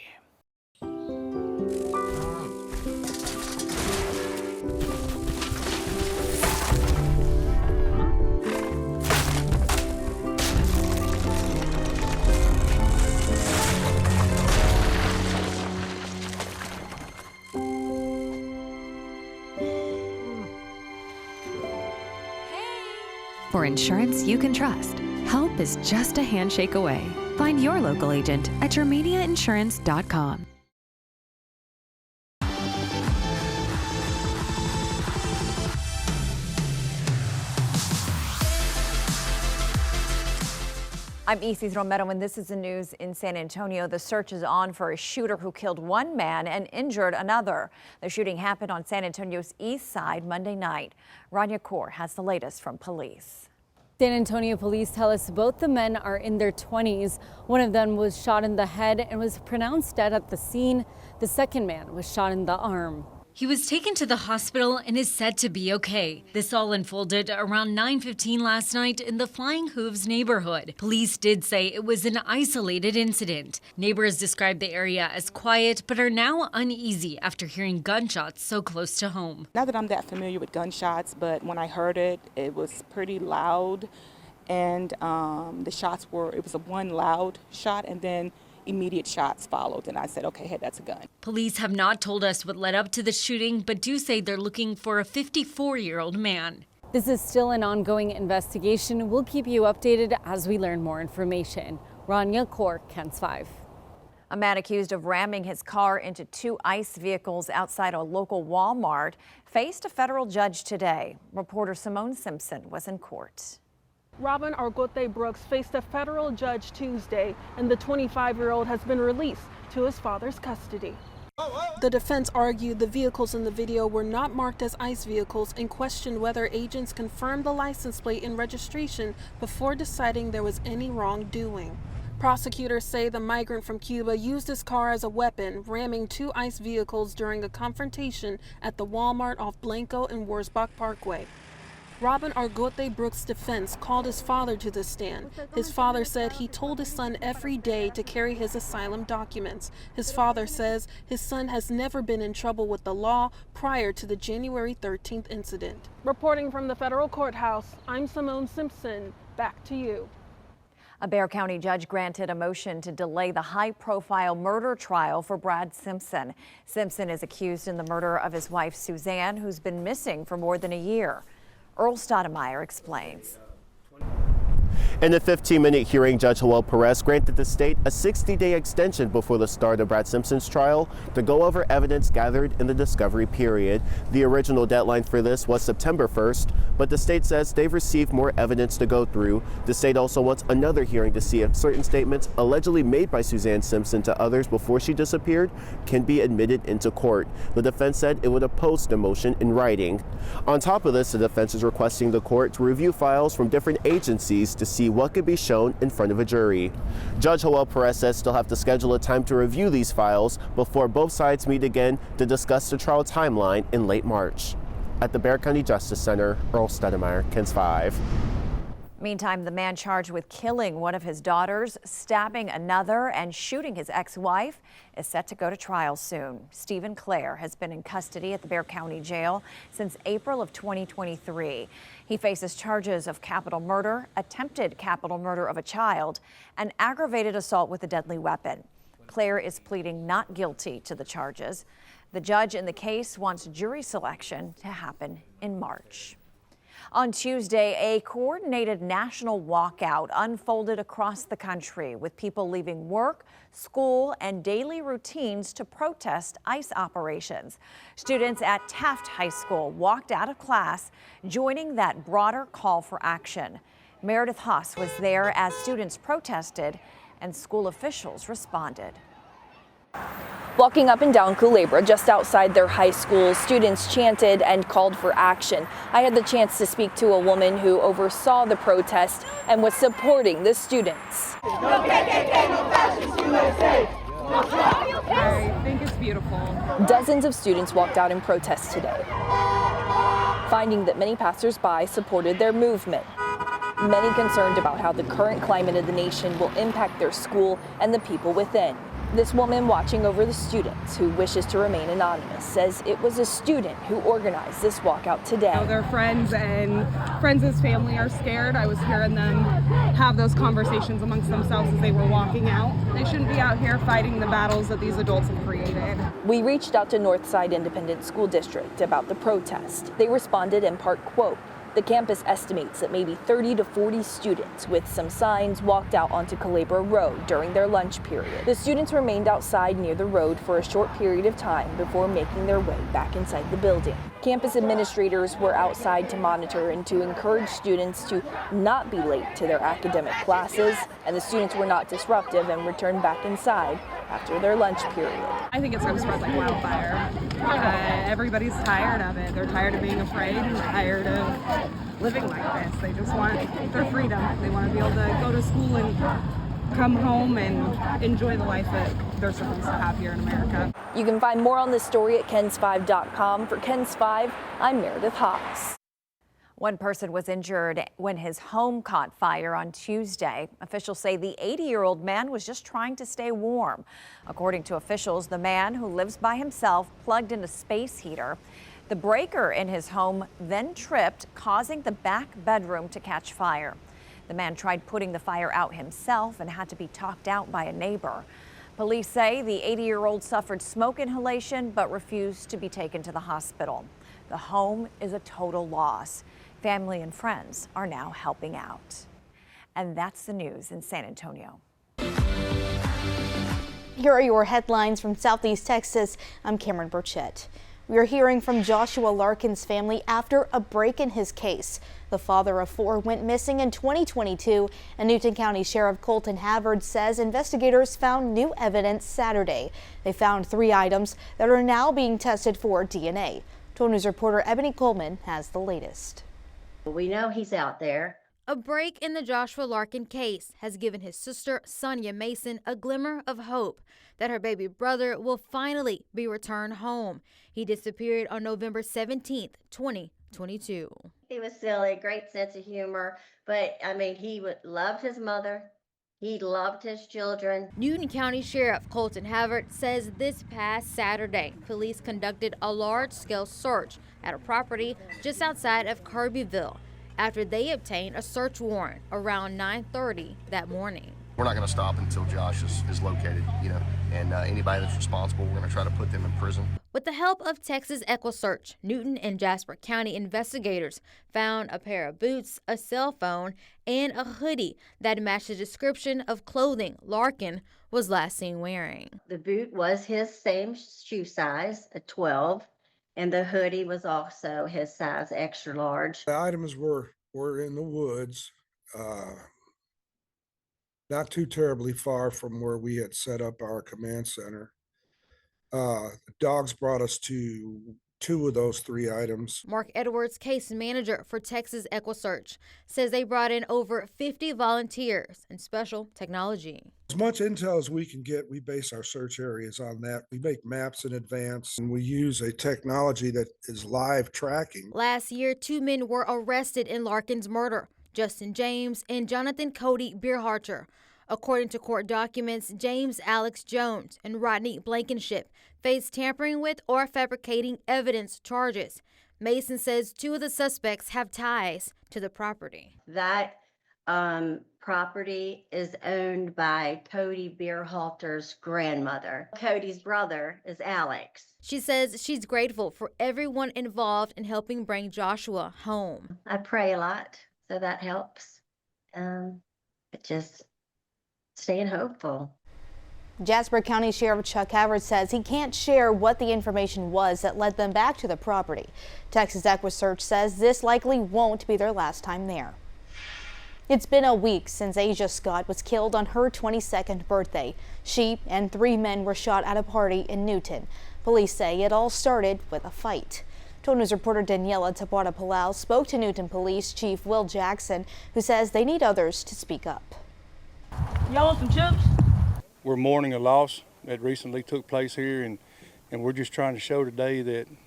For insurance you can trust, help is just a handshake away. Find your local agent at yourmediainsurance.com. I'm Isis Romero, and this is the news in San Antonio. The search is on for a shooter who killed one man and injured another. The shooting happened on San Antonio's east side Monday night. Rania Kaur has the latest from police. San Antonio police tell us both the men are in their 20s. One of them was shot in the head and was pronounced dead at the scene. The second man was shot in the arm. He was taken to the hospital and is said to be okay. This all unfolded around 9:15 last night in the Flying Hooves neighborhood. Police did say it was an isolated incident. Neighbors described the area as quiet, but are now uneasy after hearing gunshots so close to home. Not that I'm that familiar with gunshots, but when I heard it, it was pretty loud. and the shots it was one loud shot and then immediate shots followed, and I said, okay, hey, that's a gun. Police have not told us what led up to the shooting, but do say they're looking for a 54-year-old man. This is still an ongoing investigation. We'll keep you updated as we learn more information. Rania Kaur, KENS 5. A man accused of ramming his car into two ICE vehicles outside a local Walmart faced a federal judge today. Reporter Simone Simpson was in court. Robin Argote Brooks faced a federal judge Tuesday, and the 25-year-old has been released to his father's custody. The defense argued the vehicles in the video were not marked as ICE vehicles and questioned whether agents confirmed the license plate and registration before deciding there was any wrongdoing. Prosecutors say the migrant from Cuba used his car as a weapon, ramming two ICE vehicles during a confrontation at the Walmart off Blanco and Wurzbach Parkway. Robin Argote Brooks' defense called his father to the stand. His father said he told his son every day to carry his asylum documents. His father says his son has never been in trouble with the law prior to the January 13th incident. Reporting from the federal courthouse, I'm Simone Simpson. Back to you. A Bexar County judge granted a motion to delay the high-profile murder trial for Brad Simpson. Simpson is accused in the murder of his wife, Suzanne, who's been missing for more than a year. Earl Stoudemire explains. In the 15-minute hearing, Judge Joel Perez granted the state a 60-day extension before the start of Brad Simpson's trial to go over evidence gathered in the discovery period. The original deadline for this was September 1st, but the state says they've received more evidence to go through. The state also wants another hearing to see if certain statements allegedly made by Suzanne Simpson to others before she disappeared can be admitted into court. The defense said it would oppose the motion in writing. On top of this, the defense is requesting the court to review files from different agencies to see what could be shown in front of a jury. Judge Joel Perez says they'll have to schedule a time to review these files before both sides meet again to discuss the trial timeline in late March. At the Bexar County Justice Center, Earl Stoudemire, KENS 5. Meantime, the man charged with killing one of his daughters, stabbing another, and shooting his ex-wife is set to go to trial soon. Stephen Clare has been in custody at the Bexar County Jail since April of 2023. He faces charges of capital murder, attempted capital murder of a child, and aggravated assault with a deadly weapon. Clare is pleading not guilty to the charges. The judge in the case wants jury selection to happen in March. On Tuesday, a coordinated national walkout unfolded across the country with people leaving work, school, and daily routines to protest ICE operations. Students at Taft High School walked out of class, joining that broader call for action. Meredith Haas was there as students protested and school officials responded. Walking up and down Culebra just outside their high school, students chanted and called for action. I had the chance to speak to a woman who oversaw the protest and was supporting the students. No KKK, no fascist USA. I think it's beautiful. Dozens of students walked out in protest today, finding that many passersby supported their movement. Many concerned about how the current climate of the nation will impact their school and the people within. This woman watching over the students, who wishes to remain anonymous, says it was a student who organized this walkout today. Their friends and friends' family are scared. I was hearing them have those conversations amongst themselves as they were walking out. They shouldn't be out here fighting the battles that these adults have created. We reached out to Northside Independent School District about the protest. They responded in part, quote, "The campus estimates that maybe 30 to 40 students with some signs walked out onto Culebra Road during their lunch period. The students remained outside near the road for a short period of time before making their way back inside the building. Campus administrators were outside to monitor and to encourage students to not be late to their academic classes, and the students were not disruptive and returned back inside after their lunch period. I think it's going to spread like wildfire. Everybody's tired of it. They're tired of being afraid and tired of living like this. They just want their freedom. They want to be able to go to school and come home and enjoy the life that they're supposed to have here in America. You can find more on this story at KENS5.com. For KENS 5, I'm Meredith Haas. One person was injured when his home caught fire on Tuesday. Officials say the 80-year-old man was just trying to stay warm. According to officials, the man, who lives by himself, plugged in a space heater. The breaker in his home then tripped, causing the back bedroom to catch fire. The man tried putting the fire out himself and had to be talked out by a neighbor. Police say the 80-year-old suffered smoke inhalation but refused to be taken to the hospital. The home is a total loss. Family and friends are now helping out. And that's the news in San Antonio. Here are your headlines from Southeast Texas. I'm Cameron Burchett. We are hearing from Joshua Larkin's family after a break in his case. The father of 4 went missing in 2022, and Newton County Sheriff Colton Havard says investigators found new evidence Saturday. They found 3 items that are now being tested for DNA. 12 News reporter Ebony Coleman has the latest. We know he's out there. A break in the Joshua Larkin case has given his sister, Sonia Mason, a glimmer of hope that her baby brother will finally be returned home. He disappeared on November 17th, 2022. He was silly, great sense of humor, but I mean, he loved his mother. He loved his children. Newton County Sheriff Colton Havard says this past Saturday, police conducted a large-scale search at a property just outside of Kirbyville after they obtained a search warrant around 9:30 that morning. We're not going to stop until Josh is located, and anybody that's responsible, we're going to try to put them in prison. With the help of Texas EquiSearch, Newton and Jasper County investigators found a pair of boots, a cell phone, and a hoodie that matched the description of clothing Larkin was last seen wearing. The boot was his same shoe size, a 12, and the hoodie was also his size, extra large. The items were in the woods, not too terribly far from where we had set up our command center. The dogs brought us to 2 of those 3 items. Mark Edwards, case manager for Texas EquiSearch, says they brought in over 50 volunteers and special technology. As much intel as we can get, we base our search areas on that. We make maps in advance, and we use a technology that is live tracking. Last year, 2 men were arrested in Larkin's murder, Justin James and Jonathan Cody Beerharcher. According to court documents, James Alex Jones and Rodney Blankenship faced tampering with or fabricating evidence charges. Mason says 2 of the suspects have ties to the property. That property is owned by Cody Beerhalter's grandmother. Cody's brother is Alex. She says she's grateful for everyone involved in helping bring Joshua home. I pray a lot, so that helps. But just staying hopeful. Jasper County Sheriff Chuck Havard says he can't share what the information was that led them back to the property. Texas EquiSearch says this likely won't be their last time there. It's been a week since Asia Scott was killed on her 22nd birthday. She and 3 men were shot at a party in Newton. Police say it all started with a fight. 12 News reporter Daniela Tabuada-Palau spoke to Newton Police Chief Will Jackson, who says they need others to speak up. Y'all want some chips? We're mourning a loss that recently took place here, and we're just trying to show today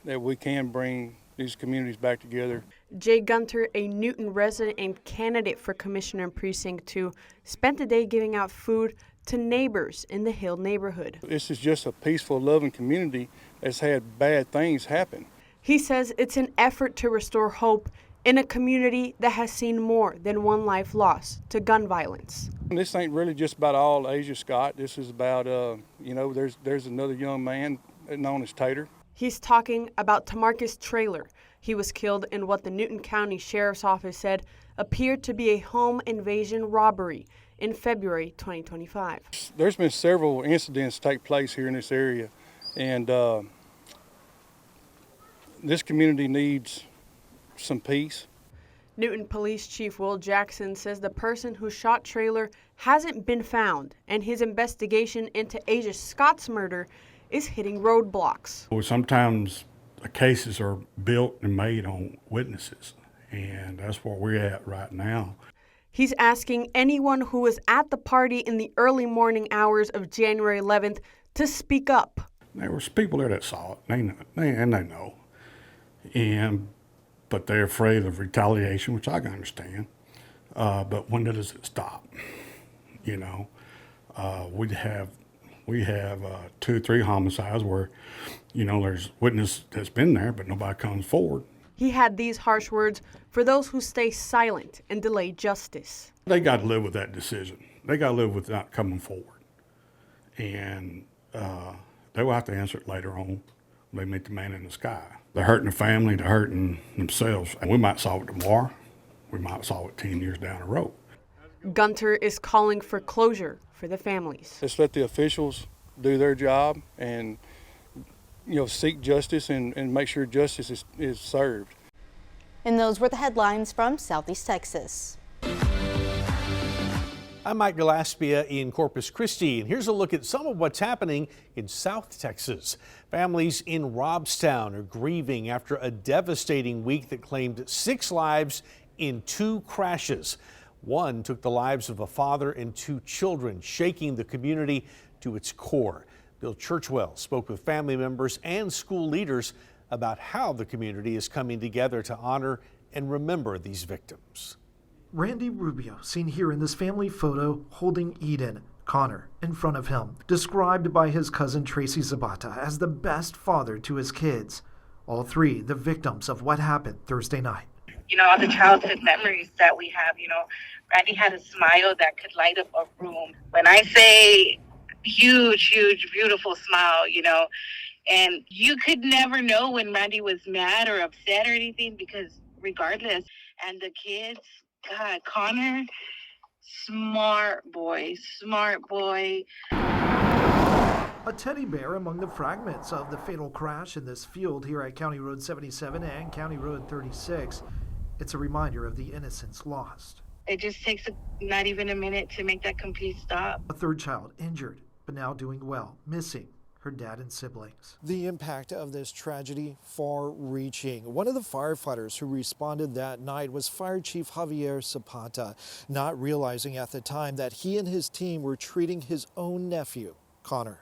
that we can bring these communities back together. Jay Gunter, a Newton resident and candidate for Commissioner in Precinct 2, spent the day giving out food to neighbors in the Hill neighborhood. This is just a peaceful, loving community that's had bad things happen. He says it's an effort to restore hope in a community that has seen more than one life lost to gun violence. This ain't really just about all Asia Scott. This is about, there's another young man known as Tater. He's talking about Tamarcus Traylor. He was killed in what the Newton County Sheriff's Office said appeared to be a home invasion robbery in February 2025. There's been several incidents take place here in this area, and this community needs some peace. Newton Police Chief Will Jackson says the person who shot Traylor hasn't been found, and his investigation into Asia Scott's murder is hitting roadblocks. Well, sometimes the cases are built and made on witnesses, and that's where we're at right now. He's asking anyone who was at the party in the early morning hours of January 11th to speak up. There was people there that saw it, they know. But they're afraid of retaliation, which I can understand. But when does it stop? We have 2 or 3 homicides where, there's witness that's been there, but nobody comes forward. He had these harsh words for those who stay silent and delay justice. They got to live with that decision. They got to live with not coming forward. And they will have to answer it later on when they meet the man in the sky. They're hurting the family, they're hurting themselves. And we might solve it tomorrow. We might solve it 10 years down the road. Gunter is calling for closure for the families. Let's let the officials do their job and seek justice and make sure justice is served. And those were the headlines from Southeast Texas. I'm Mike Gillespie in Corpus Christi, and here's a look at some of what's happening in South Texas. Families in Robstown are grieving after a devastating week that claimed 6 lives in 2 crashes. One took the lives of a father and 2 children, shaking the community to its core. Bill Churchwell spoke with family members and school leaders about how the community is coming together to honor and remember these victims. Randy Rubio, seen here in this family photo holding Eden, Connor, in front of him, described by his cousin Tracy Zapata as the best father to his kids. All 3 the victims of what happened Thursday night. All the childhood memories that we have, Randy had a smile that could light up a room. When I say huge, huge, beautiful smile, and you could never know when Randy was mad or upset or anything, because regardless, and the kids, God, Connor, smart boy. A teddy bear among the fragments of the fatal crash in this field here at County Road 77 and County Road 36. It's a reminder of the innocents lost. It just takes not even a minute to make that complete stop. A 3rd child injured, but now doing well, missing her dad and siblings. The impact of this tragedy far-reaching. One of the firefighters who responded that night was Fire Chief Javier Zapata, not realizing at the time that he and his team were treating his own nephew, Connor.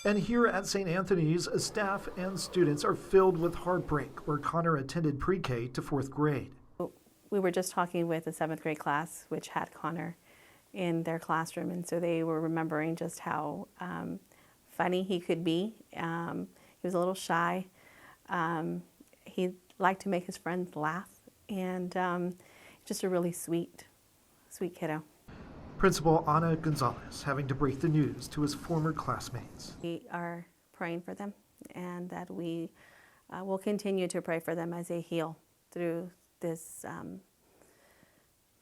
And here at St. Anthony's, staff and students are filled with heartbreak where Connor attended pre-K to 4th grade. We were just talking with a 7th grade class which had Connor in their classroom, and so they were remembering just how funny he could be. He was a little shy. He liked to make his friends laugh, and just a really sweet kiddo. Principal Ana Gonzalez having to break the news to his former classmates. We are praying for them, and that we will continue to pray for them as they heal through this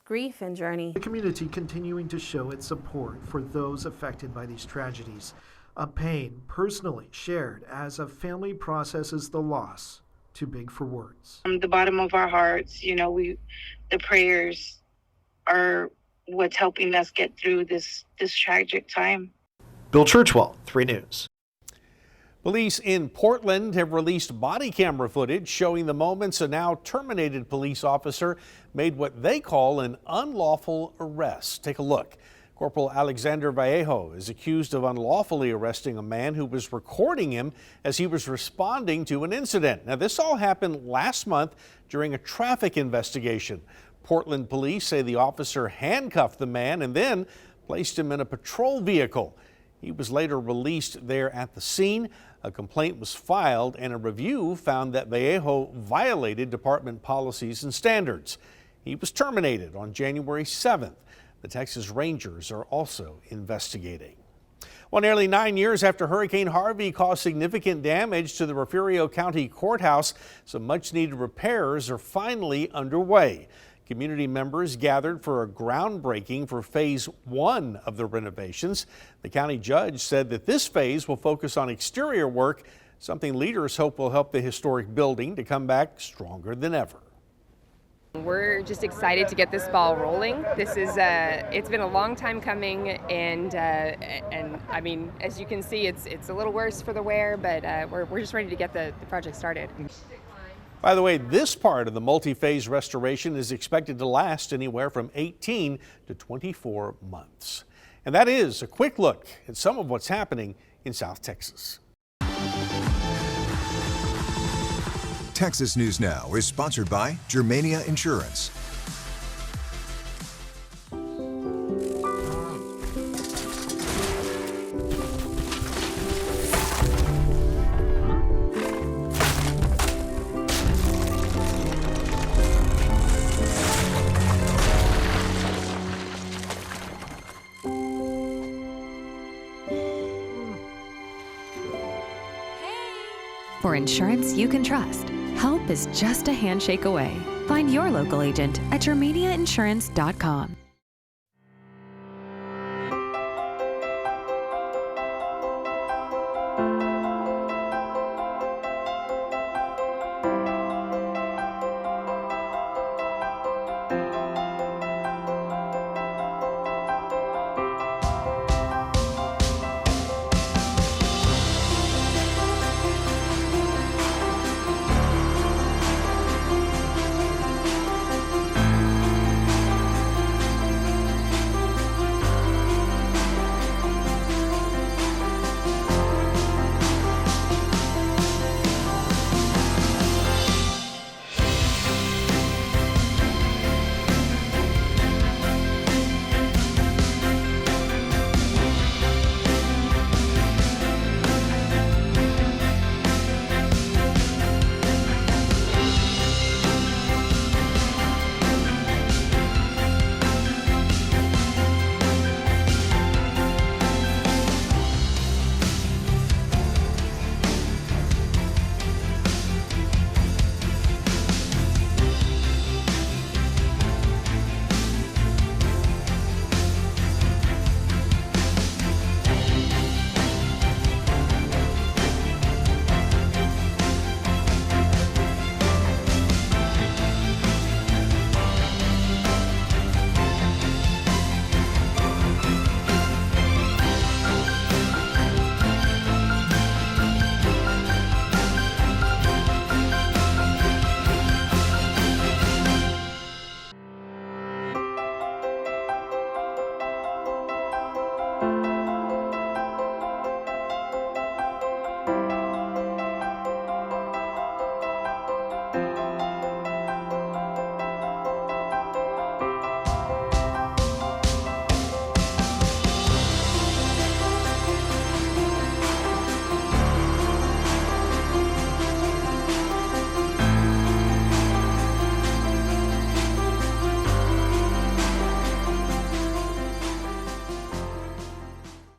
grief and journey. The community continuing to show its support for those affected by these tragedies. A pain personally shared as a family processes the loss, too big for words. From the bottom of our hearts, the prayers are what's helping us get through this tragic time. Bill Churchwell, 3 News. Police in Portland have released body camera footage showing the moments a now terminated police officer made what they call an unlawful arrest. Take a look. Corporal Alexander Vallejo is accused of unlawfully arresting a man who was recording him as he was responding to an incident. Now, this all happened last month during a traffic investigation. Portland police say the officer handcuffed the man and then placed him in a patrol vehicle. He was later released there at the scene. A complaint was filed and a review found that Vallejo violated department policies and standards. He was terminated on January 7th. The Texas Rangers are also investigating. Well, nearly 9 years after Hurricane Harvey caused significant damage to the Refugio County Courthouse, some much-needed repairs are finally underway. Community members gathered for a groundbreaking for phase 1 of the renovations. The county judge said that this phase will focus on exterior work, something leaders hope will help the historic building to come back stronger than ever. We're just excited to get this ball rolling. This is it's been a long time coming, and I mean, as you can see, it's a little worse for the wear, but we're just ready to get the project started. By the way, this part of the multi-phase restoration is expected to last anywhere from 18 to 24 months. And that is a quick look at some of what's happening in South Texas. Texas News Now is sponsored by Germania Insurance. For insurance you can trust, help is just a handshake away. Find your local agent at germaniainsurance.com.